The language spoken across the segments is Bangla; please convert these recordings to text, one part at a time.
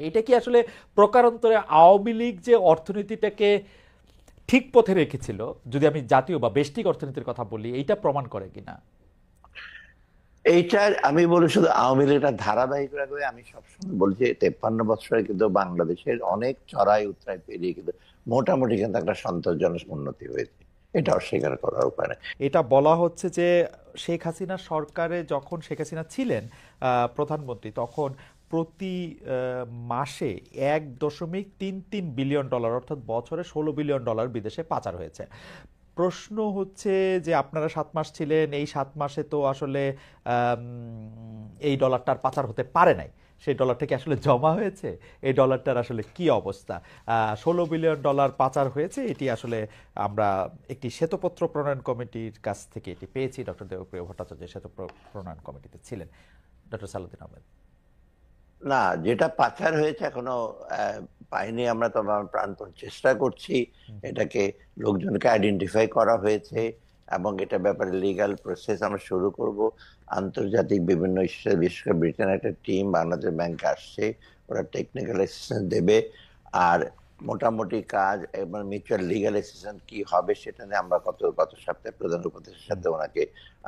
এটা কি আসলে প্রকারান্তরে আওয়ামী লীগ যে অর্থনীতিটাকে ঠিক পথে রেখেছিল, যদি আমি জাতীয় বা বেশটিক অর্থনীতির কথা বলি, এইটা প্রমাণ করে কিনা? এইটার আমি বলি শুধু আওয়ামী লীগ এটা ধারাবাহিক রাখবে। আমি সবসময় বলছি 53 বছরে কিন্তু বাংলাদেশের অনেক চড়াই উতরাই পেরিয়ে কিন্তু মোটামুটি কিন্তু একটা সন্তোষজনক উন্নতি হয়েছে। এটা অস্বীকার করার উপায় নেই। এটা বলা হচ্ছে যে শেখ হাসিনা সরকারে, যখন শেখ হাসিনা ছিলেন প্রধানমন্ত্রী, তখন প্রতি মাসে 1.33 বিলিয়ন ডলার, অর্থাৎ বছরে 16 বিলিয়ন ডলার বিদেশে পাচার হয়েছে। প্রশ্ন হচ্ছে যে আপনারা 7 মাস ছিলেন, এই 7 মাসে তো আসলে এই ডলারটার পাচার হতে পারে নাই। সেই ডলারটা কি আসলে জমা হয়েছে? এই ডলারটার আসলে কি অবস্থা? 16 বিলিয়ন ডলার পাচার হয়েছে, এটি আসলে আমরা একটি শ্বেতপত্র প্রণয়ন কমিটির কাছ থেকে এটি পেয়েছি। ডক্টর দেবপ্রিয় ভট্টাচার্য প্রণয়ন কমিটিতে ছিলেন। ডক্টর সালাউদ্দিন আহমেদ। না, যেটা পাচার হয়েছে এখনো পাইনি আমরা, তো আমরা প্রাণপণ চেষ্টা করছি। এটাকে লোকজনকে আইডেন্টিফাই করা হয়েছে এবং এটা ব্যাপারে লিগ্যাল প্রসেস আমরা শুরু করব। আন্তর্জাতিক বিভিন্ন ইস্যু, বিশেষ করে ব্রিটেন একটা টিম বাংলাদেশ ব্যাংকে আসছে, ওরা টেকনিক্যাল অ্যাসিস্ট্যান্স দেবে। আর মোটামুটি কাজ এবং মিউচুয়াল লিগ্যাল অ্যাসিস্ট্যান্স কি হবে সেটা নিয়ে আমরা গত সপ্তাহে প্রধান উপদেষ্টার সাথে ওনাকে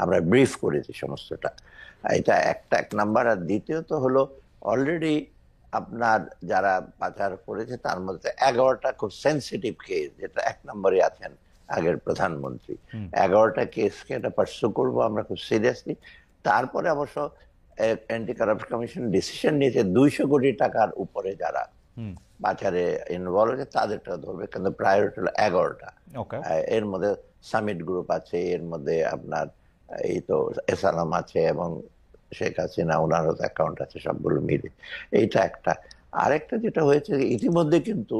আমরা ব্রিফ করেছি সমস্তটা। এটা একটা এক নাম্বার। আর দ্বিতীয়ত হলো অলরেডি আপনার যারা পাচার করেছে তার মধ্যে 11টা খুব সেন্সিটিভ কেস, যেটা এক নম্বরে আছেন আগের প্রধানমন্ত্রী। 11টা কেসকে এটা পার্সু করবো আমরা খুব সিরিয়াসলি। তারপরে অবশ্য অ্যান্টি কারাপশন কমিশন ডিসিশন নিয়েছে 200 কোটি টাকার উপরে যারা পাচারে ইনভলভ হয়েছে তাদেরটা ধরবে, কিন্তু প্রায়োরিটি হলো 11টা। ওকে। এর মধ্যে সামিট গ্রুপ আছে, এর মধ্যে আপনার এই তো এসালাম আছে, এবং শেখ হাসিনা ওনারও অ্যাকাউন্ট আছে, সবগুলো মিলে এইটা একটা। আরেকটা যেটা হয়েছে ইতিমধ্যে কিন্তু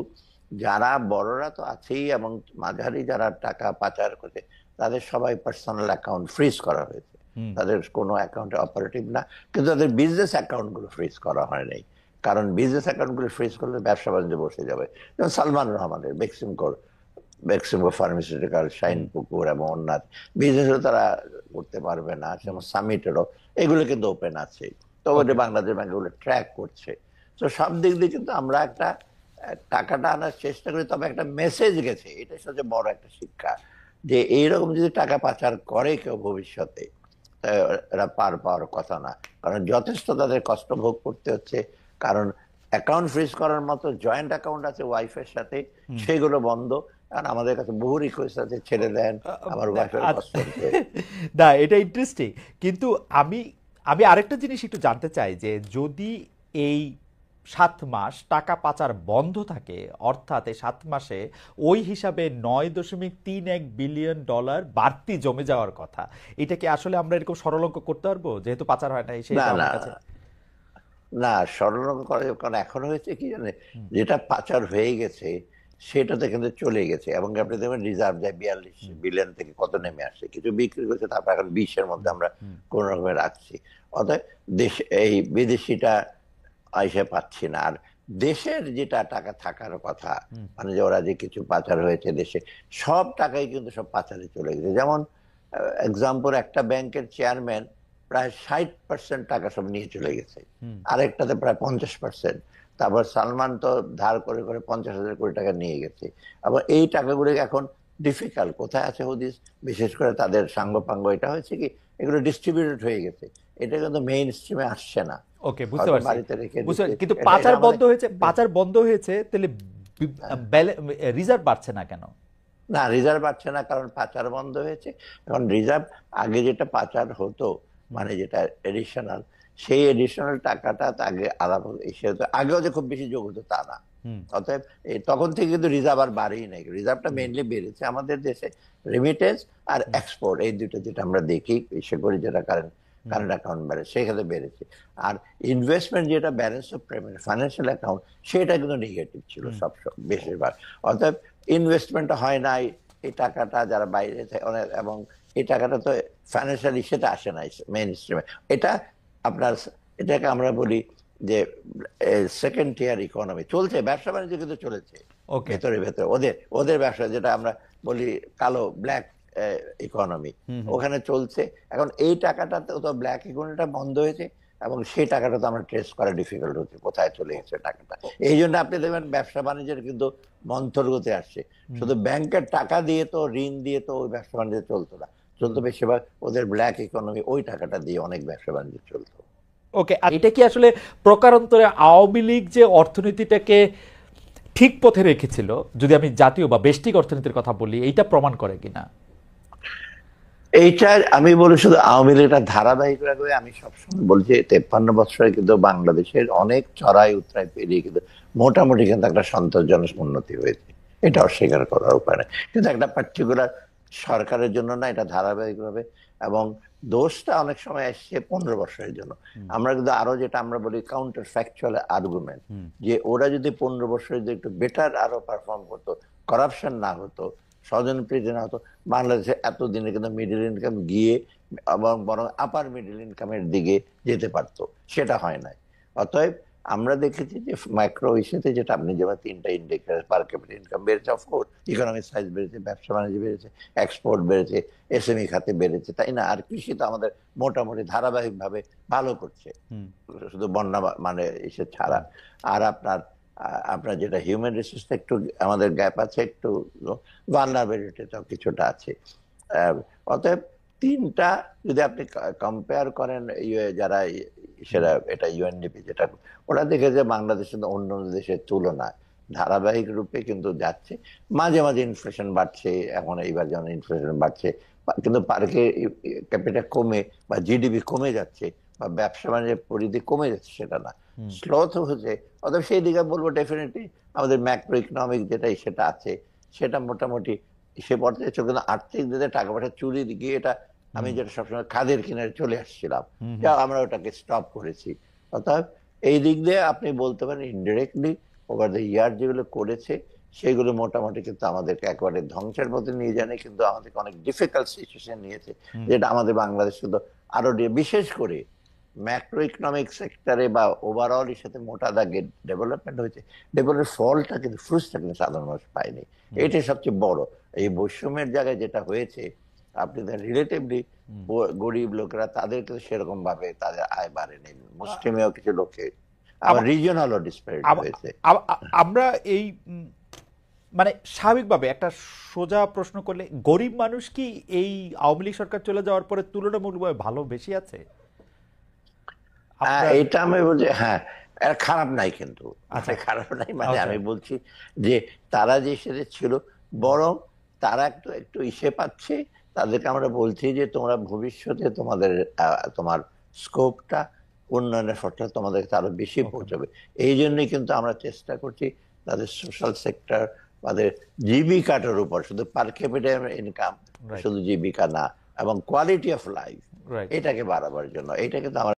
যারা বড়রা তো আছেই এবং মাঝারি যারা টাকা পাচার করে তাদের সবাই পার্সোনাল অ্যাকাউন্ট ফ্রিজ করা হয়েছে। তাদের কোনো অ্যাকাউন্টে অপারেটিভ না, কিন্তু তাদের বিজনেস অ্যাকাউন্ট গুলো ফ্রিজ করা হয় নাই। কারণ বিজনেস অ্যাকাউন্ট গুলো ফ্রিজ করলে ব্যবসা বাণিজ্য বসে যাবে। যেমন সালমান রহমানের বেক্সিমকো ফার্মাসিউটিক্যাল, শাইন পুকুর এবং অন্যান্য বিজনেসও তারা করতে পারবে না। যেমন সামিটেরও এগুলো কিন্তু ওপেন আছে, তো ওটা ওকে। বাংলাদেশ ব্যাংক ওগুলো ট্র্যাক করছে। তো সব দিক দিয়ে কিন্তু আমরা একটা টাকাটা আনার চেষ্টা করি, তবে একটা মেসেজ গেছে, এটা সবচেয়ে বড় একটা শিক্ষা, যে এইরকম যদি টাকা পাচার করে কেউ ভবিষ্যতে, এরা পার পাওয়ার কথা না। কারণ যথেষ্ট তাদের কষ্ট ভোগ করতে হচ্ছে। কারণ অ্যাকাউন্ট ফ্রিজ করার মতো জয়েন্ট অ্যাকাউন্ট আছে ওয়াইফের সাথে, সেগুলো বন্ধ। কারণ আমাদের কাছে বহু রিকোয়েস্ট আছে, ছেড়ে দেন, আমার ওয়াইফের কষ্ট হচ্ছে। না, এটা ইন্টারেস্টিং। কিন্তু আমি আমি আরেকটা জিনিস একটু জানতে চাই, যে যদি এই 7 মাস টাকা পাচার বন্ধ থাকে, অর্থাৎ এই 7 মাসে ওই হিসাবে 9.31 বিলিয়ন ডলার বাড়তি জমে যাওয়ার কথা, এটা কি আসলে আমরা এরকম সরলঙ্ক করতে পারবো, যেহেতু পাচার হয় না না সেহেতু না আমার কাছে? না, স্মরণ করে, কারণ এখন হয়েছে কি জানে, যেটা পাচার হয়ে গেছে সেটাতে কিন্তু চলে গেছে, এবং আপনি দেখবেন রিজার্ভ যায় 42 বিলিয়ন থেকে কত নেমে আসছে। কিছু বিক্রি করছে, তারপর এখন 20-এর মধ্যে আমরা কোন রকমে রাখছি। অতএব দেশ এই বিদেশিটা আইসে পাচ্ছি না। আর দেশের যেটা টাকা থাকার কথা, মানে যে ওরা যে কিছু পাচার হয়েছে দেশে, সব টাকাই কিন্তু সব পাচারে চলে গেছে। যেমন এক্সাম্পল, একটা ব্যাংকের চেয়ারম্যান প্রায় 60% টাকা সব নিয়ে চলে গেছে, আরেকটাতে প্রায় 50%। তারপর সালমান তো ধার করে করে 50,000 কোটি টাকা নিয়ে গেছে। আবার এই টাকাগুলো এখন ডিফিকাল্ট কোথায় আছে হদিস, বিশেষ করে তাদের সাঙ্গপাঙ্গ এটা হয়েছে কি, এগুলো ডিস্ট্রিবিউটেড হয়ে গেছে, এটা কিন্তু মেইন স্ট্রিমে আসছে না, ওকে, বুঝতে হয়তো পারছি। বাড়িতে রেখে বুঝতে দিচ্ছে। পারছি। কিন্তু এটা এটা পাচার আমাদের বন্ধ হয়েছে, পাচার বন্ধ হয়েছে, তাহলে হ্যাঁ। রিজার্ভ বাড়ছে না কেন? না, রিজার্ভ বাড়ছে না কারণ পাচার বন্ধ হয়েছে। এখন রিজার্ভ, আগে যেটা পাচার হতো, মানে যেটা এডিশনাল, সেই এডিশনাল টাকাটা আগে আলাদা এসে হতো। আগেও যে খুব বেশি যোগ হতো তা না। অতএব তখন থেকে কিন্তু রিজার্ভ আর বাড়েই নাই, রিজার্ভটা মেইনলি বেড়েছে আমাদের দেশে রেমিটেন্স আর এক্সপোর্ট, এই দুটো যেটা আমরা দেখি বিশেষ করে, যেটা কারেন্ট কারেন্ট অ্যাকাউন্ট ব্যালেন্স সেখানে বেড়েছে। আর ইনভেস্টমেন্ট যেটা balance of payment financial account, সেটা কিন্তু নেগেটিভ ছিল সব বেশিরভাগ। অতএব ইনভেস্টমেন্ট হয় নাই, এই টাকাটা যারা বাইরে অনেক, এবং এই টাকাটা তো ফাইন্যান্সিয়াল ইস্যুতে আসে না মেইন স্ট্রিমে। এটা আপনার, এটাকে আমরা বলি যে সেকেন্ড টিয়ার ইকোনমি চলছে, ব্যবসা বাণিজ্য কিন্তু চলেছে ওকে। ভেতরে ভেতরে, ওদের ওদের ব্যবসা, যেটা আমরা বলি কালো ব্ল্যাক ইকোনমি, ওখানে চলছে। এখন এই টাকাটা তো ব্ল্যাক ইকোনমিটা বন্ধ হয়েছে, এবং সেই টাকাটা তো আমরা ট্রেস করা ডিফিকাল্ট হচ্ছে কোথায় চলে গেছে টাকাটা। এই জন্য আপনি দেখবেন ব্যবসা বাণিজ্যের কিন্তু মন্থর গতি আসছে। শুধু ব্যাংকের টাকা দিয়ে তো, ঋণ দিয়ে তো ওই ব্যবসা বাণিজ্য চলতো না, চলতো বেশিরভাগ ওদের ব্ল্যাক ইকোনমি, ওই টাকাটা দিয়ে অনেক ব্যবসা বাণিজ্য চলতো। ওকে, এটা কি আসলে প্রকারান্তরে আওয়ামী লীগ যে অর্থনীতিটাকে ঠিক পথে রেখেছিল, যদি আমি জাতীয় বা বেষ্টিক অর্থনীতির কথা বলি, এইটা প্রমাণ করে কিনা? এইটা আমি বলি শুধু আওয়ামী লীগ, এটা ধারাবাহিকভাবে আমি সবসময় বলছি 53 বছরে কিন্তু বাংলাদেশের অনেক চড়াই উতরাই পেরিয়ে কিন্তু মোটামুটি কিন্তু একটা সন্তোষজনক উন্নতি হয়েছে, এটা অস্বীকার করার উপায় নেই। কিন্তু একটা পার্টিকুলার সরকারের জন্য না, এটা ধারাবাহিকভাবে, এবং দোষটা অনেক সময় আসছে 15 বছরের জন্য। আমরা কিন্তু আরো যেটা আমরা বলি কাউন্টার ফ্যাকচুয়াল আর্গুমেন্ট, যে ওরা যদি 15 বছরে যদি একটু বেটার আরো পারফর্ম করতো, করাপশন না হতো, স্বজনপ্রীতি না হতো, বাংলাদেশে এতদিনে কিন্তু মিডল ইনকাম গিয়ে এবং বরং আপার মিডল ইনকামের দিকে যেতে পারতো, সেটা হয় নাই। অতএব আমরা দেখেছি যে মাইক্রো ইস্যুতে, যেটা আপনি যেমন 3টা ইন্ডিকেটর, পার ক্যাপিটাল ইনকাম বেড়েছে, অফকোর্স ইকোনমিক সাইজ বেড়েছে, ব্যবসা বাণিজ্য বেড়েছে, এক্সপোর্ট বেড়েছে, এসএমই খাতে বেড়েছে, তাই না? আর কৃষি তো আমাদের মোটামুটি ধারাবাহিক ভাবে ভালো করছে, শুধু বন্যা মানে এসে ছাড়া। আর আপনার যেটা হিউম্যান রিসোর্সটা একটু আমাদের গ্যাপ আছে, একটু ভালনারেবিলিটিটাও কিছুটা আছে। অতএব তিনটা যদি আপনি কম্পেয়ার করেন, যারা সেটা এটা ইউএনডিপি যেটা, ওরা দেখে যে বাংলাদেশ অন্য দেশের তুলনায় ধারাবাহিক রূপে কিন্তু যাচ্ছে। মাঝে মাঝে ইনফ্লেশন বাড়ছে, এখন এইবার যেমন ইনফ্লেশন বাড়ছে, কিন্তু পার্কে ক্যাপিটা কমে বা জিডিপি কমে যাচ্ছে বা ব্যবসা বাণিজ্যের পরিধি কমে যাচ্ছে, সেটা না, স্লোথ হচ্ছে। অতএব সেই দিকে বলবো ডেফিনেটলি আমাদের ম্যাক্রো ইকোনমিক যেটাই সেটা আছে, সেটা মোটামুটি সে পর্যায়ে চলছে। কিন্তু আর্থিক দিকে টাকা পয়সা চুরি গিয়ে, এটা আমি যেটা সবসময় খাদের কিনারে চলে আসছিলাম, যা আমরা ওটাকে স্টপ করেছি। অর্থাৎ এই দিক দিয়ে আপনি বলতে পারেন ইনডিরেক্টলি ওভার দ্য ইয়ার যেগুলো করেছে সেগুলো মোটামুটি কিন্তু আমাদেরকে একেবারে ধ্বংসের পথে নিয়ে যায়নি, কিন্তু আমাদেরকে অনেক ডিফিকাল্ট সিচুয়েশন নিয়েছে, যেটা আমাদের বাংলাদেশ কিন্তু আরো বিশেষ করে ম্যাক্রো ইকোনমিক সেক্টরে বা ওভারঅল এর সাথে মোটা দাগে ডেভেলপমেন্ট হয়েছে। ডেভেলপমেন্ট ফলটা কিন্তু, ফ্রুটসটা কিন্তু সাধারণ মানুষ পায়নি। এটাই সবচেয়ে বড়। এই বৈষম্যের জায়গায় যেটা হয়েছে, আপনি রিলেটিভলি গরিব লোকেরা, তাদের কিন্তু সেরকম ভাবে তাদের আয় বাড়েনি। মুসলিমেও কিছু লোকে, আবার রিজিওনালও ডিসপ্যারিটি হয়েছে। আমরা এই মানে স্বাভাবিকভাবে একটা সোজা প্রশ্ন করলে, গরিব মানুষ কি এই আওয়ামী লীগ সরকার চলে যাওয়ার পরে তুলনামূলকভাবে ভালো বেশি আছে? এটা আমি বলছি, হ্যাঁ, খারাপ নাই, কিন্তু খারাপ নাই মানে আমি বলছি যে তারা যে সেটা ছিল, বরং তারা একটু একটু ইসে পাচ্ছে। তাদেরকে আমরা বলছি যে তোমরা ভবিষ্যতে তোমার স্কোপটা, উন্নয়নের ফলটা তোমাদের আরো বেশি পৌঁছাবে। এই জন্যই কিন্তু আমরা চেষ্টা করছি তাদের সোশ্যাল সেক্টর, তাদের জীবিকাটার উপর, শুধু পার ক্যাপিটাল ইনকাম, শুধু জীবিকা না, এবং কোয়ালিটি অফ লাইফ, এটাকে বাড়াবার জন্য। এটা কিন্তু আমার